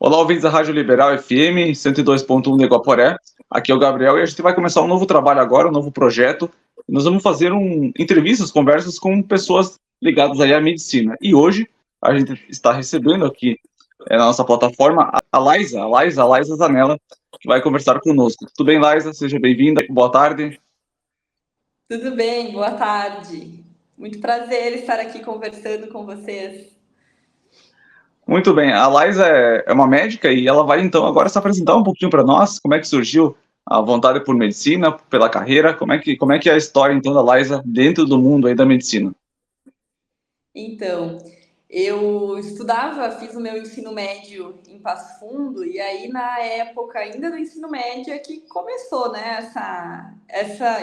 Olá, ouvintes da Rádio Liberal FM 102.1 de Iguaporé. Aqui é o Gabriel e a gente vai começar um novo trabalho agora, um novo projeto. Nós vamos fazer entrevistas, conversas com pessoas ligadas aí à medicina. E hoje a gente está recebendo aqui na nossa plataforma a Laisa Zanella, que vai conversar conosco. Tudo bem, Laisa? Seja bem-vinda. Boa tarde. Tudo bem, boa tarde. Muito prazer estar aqui conversando com vocês. Muito bem. A Laisa é uma médica e ela vai então agora se apresentar um pouquinho para nós. Como é que surgiu a vontade por medicina, pela carreira? Como é que é a história então da Laisa dentro do mundo aí da medicina? Então, eu estudava, fiz o meu ensino médio em Passo Fundo, e aí na época ainda do ensino médio é que começou, né,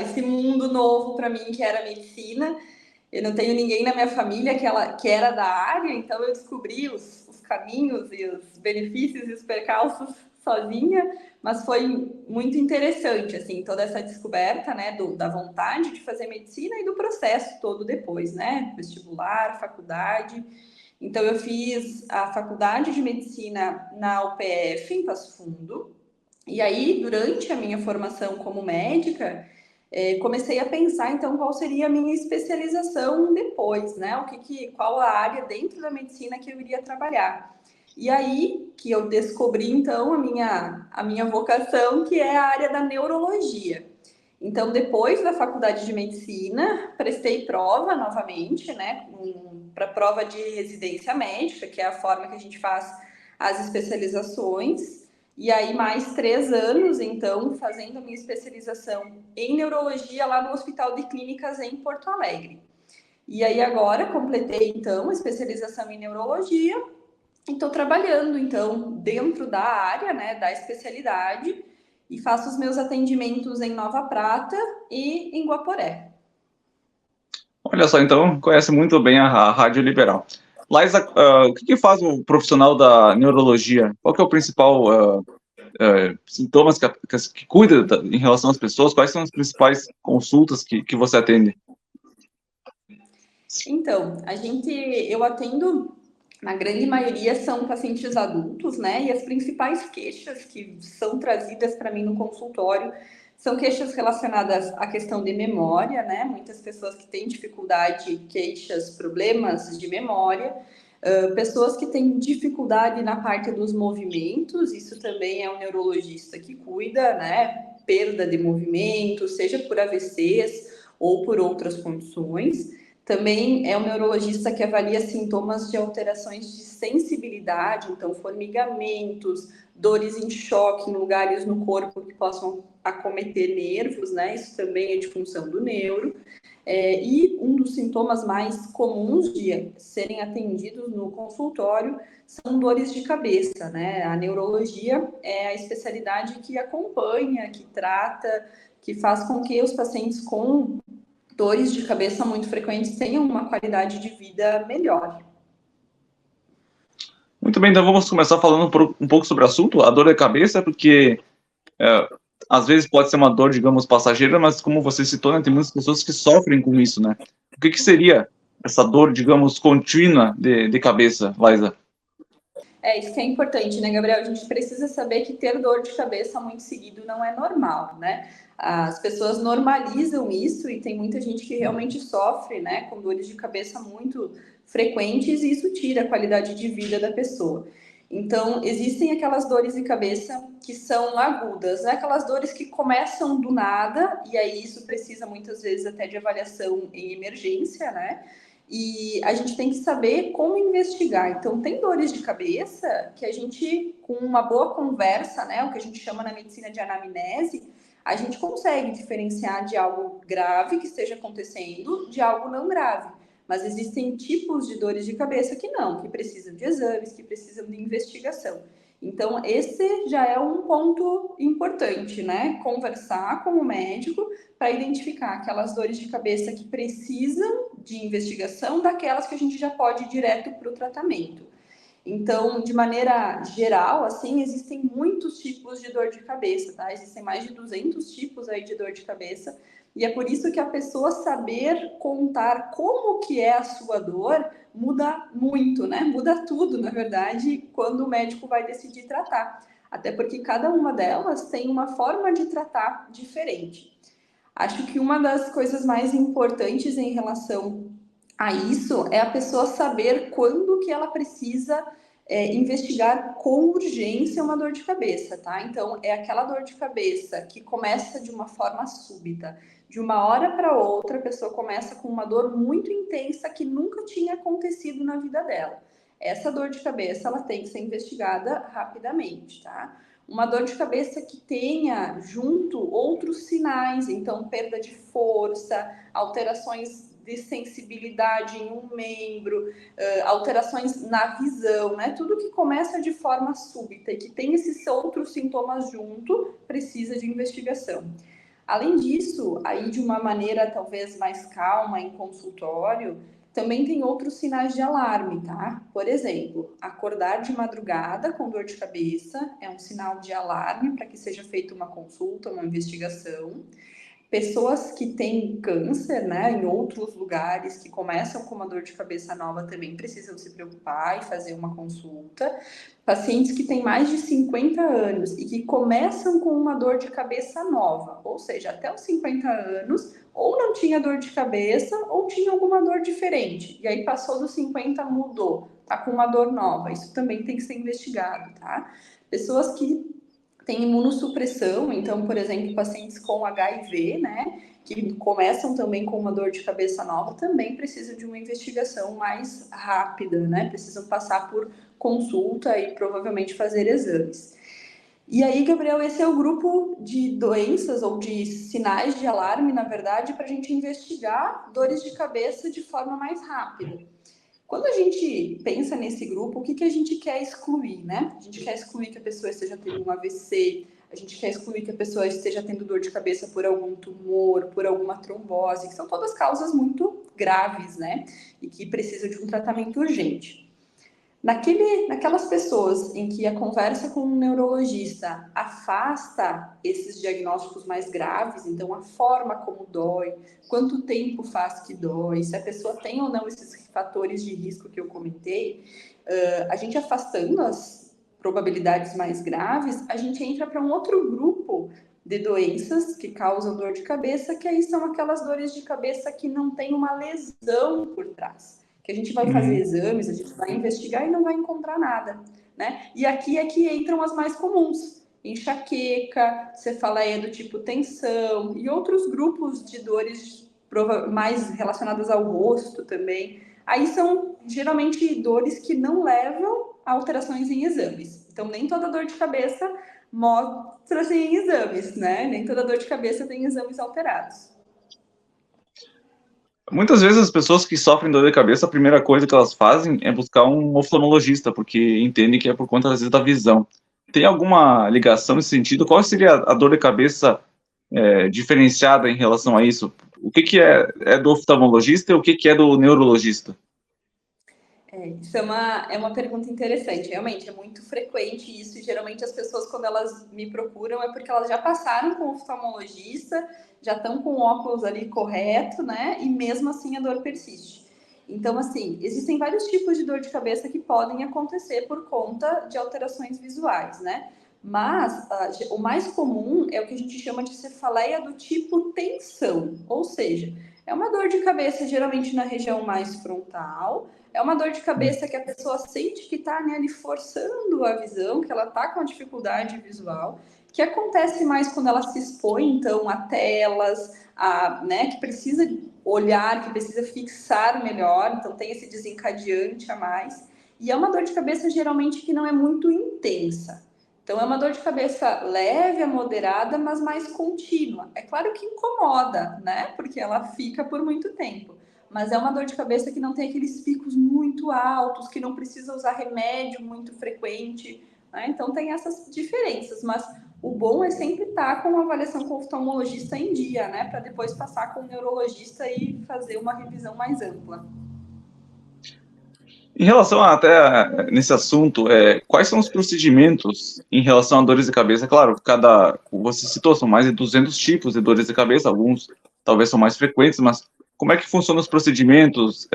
esse mundo novo para mim que era medicina. Eu não tenho ninguém na minha família que era da área, então eu descobri os caminhos e os benefícios e os percalços sozinha, mas foi muito interessante, assim, toda essa descoberta, né, da vontade de fazer medicina e do processo todo depois, né, vestibular, faculdade. Então, eu fiz a faculdade de medicina na UPF, em Passo Fundo, e aí, durante a minha formação como médica, comecei a pensar, então, qual seria a minha especialização depois, né? Qual a área dentro da medicina que eu iria trabalhar. E aí que eu descobri, então, a minha vocação, que é a área da neurologia. Então, depois da faculdade de medicina, prestei prova novamente, né, para prova de residência médica, que é a forma que a gente faz as especializações. E aí, mais 3 anos, então, fazendo a minha especialização em neurologia lá no Hospital de Clínicas em Porto Alegre. E aí, agora, completei, então, a especialização em neurologia e estou trabalhando, então, dentro da área, né, da especialidade, e faço os meus atendimentos em Nova Prata e em Guaporé. Olha só, então conhece muito bem a Rádio Liberal. Laisa, o que faz o profissional da neurologia? Qual que é o principal sintomas que cuida em relação às pessoas? Quais são as principais consultas que você atende? Então, eu atendo, na grande maioria são pacientes adultos, né? E as principais queixas que são trazidas para mim no consultório são queixas relacionadas à questão de memória, né? Muitas pessoas que têm dificuldade, queixas, problemas de memória. Pessoas que têm dificuldade na parte dos movimentos, isso também é um neurologista que cuida, né? Perda de movimento, seja por AVCs ou por outras condições. Também é um neurologista que avalia sintomas de alterações de sensibilidade, então formigamentos, dores em choque em lugares no corpo que possam acometer nervos, né? Isso também é de função do neuro. E um dos sintomas mais comuns de serem atendidos no consultório são dores de cabeça, né? A neurologia é a especialidade que acompanha, que trata, que faz com que os pacientes com dores de cabeça muito frequentes tenham uma qualidade de vida melhor. Muito bem, então vamos começar falando um pouco sobre o assunto, a dor de cabeça, porque é, às vezes pode ser uma dor, digamos, passageira, mas como você citou, né, tem muitas pessoas que sofrem com isso, né? O que seria essa dor, digamos, contínua de cabeça, Laisa? Isso que é importante, né, Gabriel? A gente precisa saber que ter dor de cabeça muito seguido não é normal, né? As pessoas normalizam isso e tem muita gente que realmente sofre, né, com dores de cabeça muito frequentes e isso tira a qualidade de vida da pessoa. Então, existem aquelas dores de cabeça que são agudas, né? Aquelas dores que começam do nada e aí isso precisa muitas vezes até de avaliação em emergência, né? E a gente tem que saber como investigar. Então, tem dores de cabeça que a gente, com uma boa conversa, né, o que a gente chama na medicina de anamnese, a gente consegue diferenciar de algo grave que esteja acontecendo de algo não grave. Mas existem tipos de dores de cabeça que não, que precisam de exames, que precisam de investigação. Então, esse já é um ponto importante, né? Conversar com o médico para identificar aquelas dores de cabeça que precisam de investigação daquelas que a gente já pode ir direto para o tratamento. Então, de maneira geral, assim, existem muitos tipos de dor de cabeça, tá? Existem mais de 200 tipos aí de dor de cabeça, E é por isso que a pessoa saber contar como que é a sua dor muda muito, né? Muda tudo, na verdade, quando o médico vai decidir tratar. Até porque cada uma delas tem uma forma de tratar diferente. Acho que uma das coisas mais importantes em relação a isso é a pessoa saber quando que ela precisa investigar com urgência uma dor de cabeça, tá? Então, é aquela dor de cabeça que começa de uma forma súbita. De uma hora para outra, a pessoa começa com uma dor muito intensa que nunca tinha acontecido na vida dela. Essa dor de cabeça, ela tem que ser investigada rapidamente, tá? Uma dor de cabeça que tenha junto outros sinais, então perda de força, alterações de sensibilidade em um membro, alterações na visão, né? Tudo que começa de forma súbita e que tem esses outros sintomas junto, precisa de investigação. Além disso, aí de uma maneira talvez mais calma em consultório, também tem outros sinais de alarme, tá? Por exemplo, acordar de madrugada com dor de cabeça é um sinal de alarme para que seja feita uma consulta, uma investigação. Pessoas que têm câncer, né, em outros lugares, que começam com uma dor de cabeça nova também precisam se preocupar e fazer uma consulta. Pacientes que têm mais de 50 anos e que começam com uma dor de cabeça nova, ou seja, até os 50 anos, ou não tinha dor de cabeça, ou tinha alguma dor diferente. E aí passou dos 50, mudou, tá com uma dor nova. Isso também tem que ser investigado, tá? Pessoas que tem imunossupressão, então, por exemplo, pacientes com HIV, né, que começam também com uma dor de cabeça nova, também precisam de uma investigação mais rápida, né, precisam passar por consulta e provavelmente fazer exames. E aí, Gabriel, esse é o grupo de doenças ou de sinais de alarme, na verdade, para a gente investigar dores de cabeça de forma mais rápida. Quando a gente pensa nesse grupo, o que a gente quer excluir, né? A gente quer excluir que a pessoa esteja tendo um AVC, a gente quer excluir que a pessoa esteja tendo dor de cabeça por algum tumor, por alguma trombose, que são todas causas muito graves, né? E que precisam de um tratamento urgente. Naquelas pessoas em que a conversa com um neurologista afasta esses diagnósticos mais graves, então a forma como dói, quanto tempo faz que dói, se a pessoa tem ou não esses fatores de risco que eu comentei, a gente afastando as probabilidades mais graves, a gente entra para um outro grupo de doenças que causam dor de cabeça, que aí são aquelas dores de cabeça que não tem uma lesão por trás. Que a gente vai fazer exames, a gente vai investigar e não vai encontrar nada, né? E aqui é que entram as mais comuns, enxaqueca, cefaleia do tipo tensão e outros grupos de dores mais relacionadas ao rosto também. Aí são geralmente dores que não levam a alterações em exames. Então, nem toda dor de cabeça mostra-se em exames, né? Nem toda dor de cabeça tem exames alterados. Muitas vezes as pessoas que sofrem dor de cabeça, a primeira coisa que elas fazem é buscar um oftalmologista, porque entendem que é por conta, às vezes, da visão. Tem alguma ligação nesse sentido? Qual seria a dor de cabeça diferenciada em relação a isso? O que é do oftalmologista e o que é do neurologista? Isso é uma pergunta interessante. Realmente, é muito frequente isso. E geralmente as pessoas, quando elas me procuram, é porque elas já passaram com o oftalmologista, já estão com o óculos ali correto, né? E mesmo assim a dor persiste. Então, assim, existem vários tipos de dor de cabeça que podem acontecer por conta de alterações visuais, né? Mas o mais comum é o que a gente chama de cefaleia do tipo tensão, ou seja, é uma dor de cabeça geralmente na região mais frontal. É uma dor de cabeça que a pessoa sente que está, né, ali forçando a visão, que ela está com a dificuldade visual, que acontece mais quando ela se expõe, então, a telas, né, que precisa olhar, que precisa fixar melhor, então tem esse desencadeante a mais. E é uma dor de cabeça geralmente que não é muito intensa. Então, é uma dor de cabeça leve a moderada, mas mais contínua. É claro que incomoda, né? Porque ela fica por muito tempo. Mas é uma dor de cabeça que não tem aqueles picos muito altos, que não precisa usar remédio muito frequente, né? Então, tem essas diferenças. Mas o bom é sempre estar com uma avaliação com o oftalmologista em dia, né? Para depois passar com o neurologista e fazer uma revisão mais ampla. Em relação nesse assunto, quais são os procedimentos em relação a dores de cabeça? Claro, você citou, são mais de 200 tipos de dores de cabeça, alguns talvez são mais frequentes, mas como é que funcionam os procedimentos?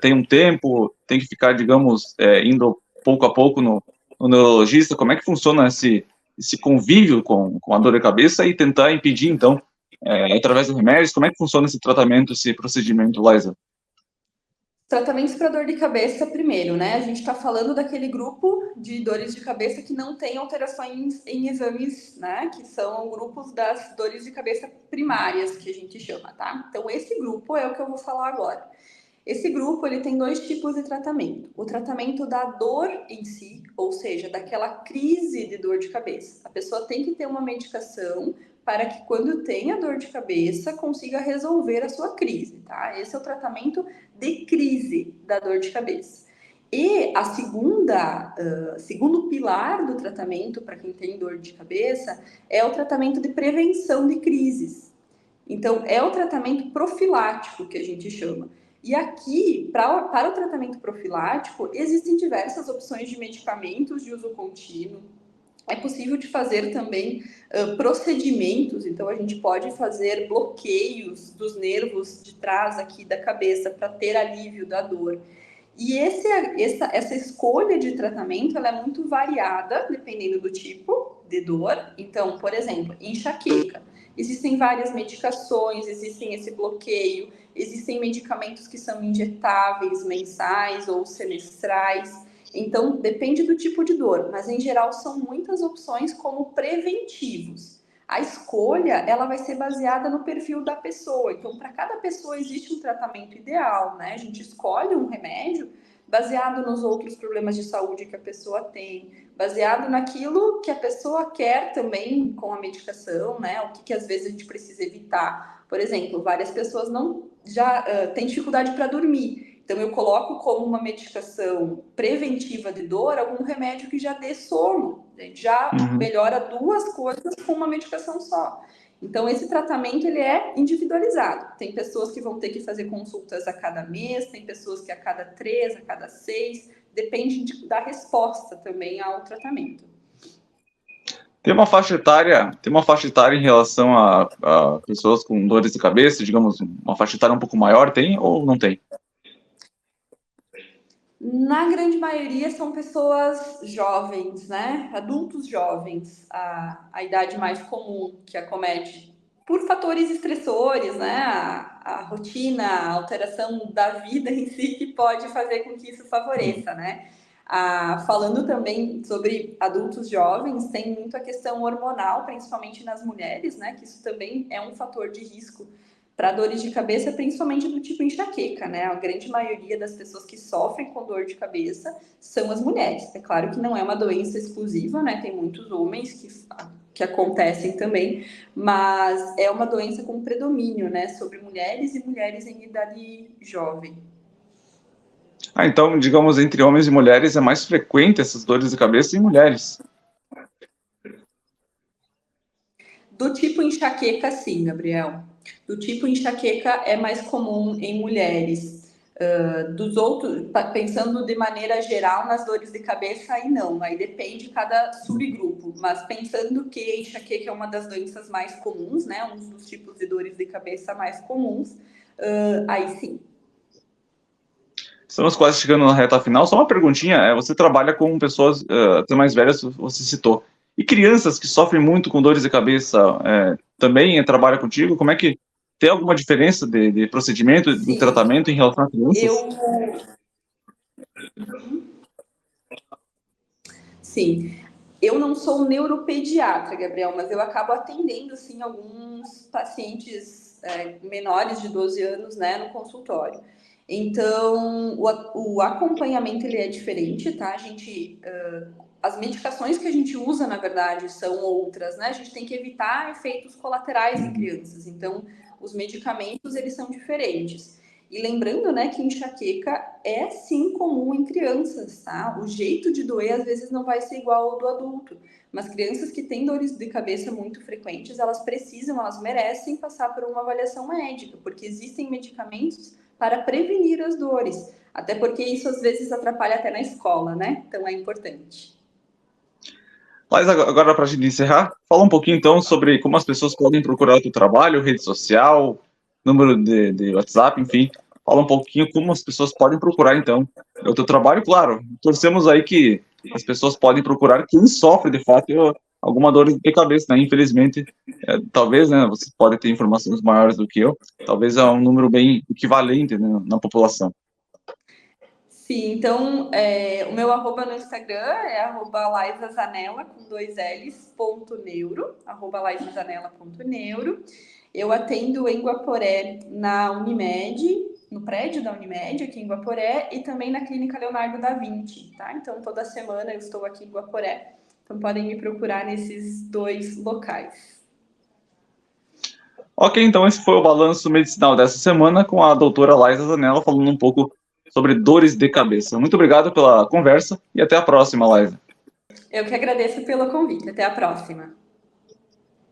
Tem um tempo? Tem que ficar, digamos, indo pouco a pouco no neurologista? Como é que funciona esse convívio com a dor de cabeça e tentar impedir, então, através de remédios? Como é que funciona esse tratamento, esse procedimento, Liza? Tratamentos para dor de cabeça, primeiro, né? A gente está falando daquele grupo de dores de cabeça que não tem alterações em exames, né? Que são grupos das dores de cabeça primárias, que a gente chama, tá? Então, esse grupo é o que eu vou falar agora. Esse grupo, ele tem dois tipos de tratamento. O tratamento da dor em si, ou seja, daquela crise de dor de cabeça. A pessoa tem que ter uma medicação para que quando tenha dor de cabeça, consiga resolver a sua crise, tá? Esse é o tratamento de crise da dor de cabeça. E a segundo pilar do tratamento para quem tem dor de cabeça é o tratamento de prevenção de crises. Então, é o tratamento profilático que a gente chama. E aqui, para o tratamento profilático, existem diversas opções de medicamentos de uso contínuo. É possível de fazer também procedimentos, então a gente pode fazer bloqueios dos nervos de trás aqui da cabeça para ter alívio da dor. E essa escolha de tratamento ela é muito variada, dependendo do tipo de dor. Então, por exemplo, enxaqueca. Existem várias medicações, existem esse bloqueio, existem medicamentos que são injetáveis, mensais ou semestrais. Então, depende do tipo de dor, mas em geral são muitas opções como preventivos. A escolha, ela vai ser baseada no perfil da pessoa. Então, para cada pessoa existe um tratamento ideal, né? A gente escolhe um remédio baseado nos outros problemas de saúde que a pessoa tem, baseado naquilo que a pessoa quer também com a medicação, né? O que às vezes a gente precisa evitar. Por exemplo, várias pessoas têm dificuldade para dormir. Então, eu coloco como uma medicação preventiva de dor algum remédio que já dê sono. A gente já melhora duas coisas com uma medicação só. Então, esse tratamento ele é individualizado. Tem pessoas que vão ter que fazer consultas a cada mês, tem pessoas que a cada 3, a cada 6. Depende da resposta também ao tratamento. Tem uma faixa etária em relação a pessoas com dores de cabeça, digamos, uma faixa etária um pouco maior, tem ou não tem? Na grande maioria são pessoas jovens, né? Adultos jovens, a idade mais comum que acomete por fatores estressores, né? A rotina, a alteração da vida em si que pode fazer com que isso favoreça, né? Falando também sobre adultos jovens, tem muito a questão hormonal, principalmente nas mulheres, né? Que isso também é um fator de risco para dores de cabeça, principalmente do tipo enxaqueca, né? A grande maioria das pessoas que sofrem com dor de cabeça são as mulheres. É claro que não é uma doença exclusiva, né? Tem muitos homens que acontecem também, mas é uma doença com predomínio, né? Sobre mulheres e mulheres em idade jovem. Então, digamos, entre homens e mulheres é mais frequente essas dores de cabeça em mulheres. Do tipo enxaqueca, sim, Gabriel. Do tipo enxaqueca é mais comum em mulheres. Dos outros, pensando de maneira geral nas dores de cabeça, aí não, aí depende de cada subgrupo, mas pensando que a enxaqueca é uma das doenças mais comuns, né, um dos tipos de dores de cabeça mais comuns, aí sim. Estamos quase chegando na reta final, só uma perguntinha, você trabalha com pessoas até mais velhas, você citou, e crianças que sofrem muito com dores de cabeça, também trabalha contigo? Como é que tem alguma diferença de procedimento, de tratamento em relação a crianças? Sim, eu não sou neuropediatra, Gabriel, mas eu acabo atendendo, sim, alguns pacientes menores de 12 anos, né, no consultório. Então, o acompanhamento, ele é diferente, tá? As medicações que a gente usa, na verdade, são outras, né? A gente tem que evitar efeitos colaterais em crianças. Então, os medicamentos, eles são diferentes. E lembrando, né, que enxaqueca é sim comum em crianças, tá? O jeito de doer às vezes não vai ser igual ao do adulto, mas crianças que têm dores de cabeça muito frequentes, elas merecem passar por uma avaliação médica, porque existem medicamentos para prevenir as dores, até porque isso às vezes atrapalha até na escola, né? Então é importante. Mas agora, para a gente encerrar, fala um pouquinho então sobre como as pessoas podem procurar o teu trabalho, rede social, número de WhatsApp, enfim, fala um pouquinho como as pessoas podem procurar, então, o teu trabalho. Claro, torcemos aí que as pessoas podem procurar quem sofre, de fato, alguma dor de cabeça, né? Infelizmente, talvez, né, você pode ter informações maiores do que eu, talvez é um número bem equivalente, né, na população. Sim, então o meu arroba no Instagram é arroba laisazanella com 2 L's, .neuro, arroba laisazanella.neuro. Eu atendo em Guaporé na Unimed, no prédio da Unimed, aqui em Guaporé, e também na Clínica Leonardo da Vinci, tá? Então, toda semana eu estou aqui em Guaporé. Então, podem me procurar nesses 2 locais. Ok, então esse foi o balanço medicinal dessa semana com a doutora Laisa Zanella falando um pouco sobre dores de cabeça. Muito obrigado pela conversa e até a próxima, Laisa. Eu que agradeço pelo convite. Até a próxima.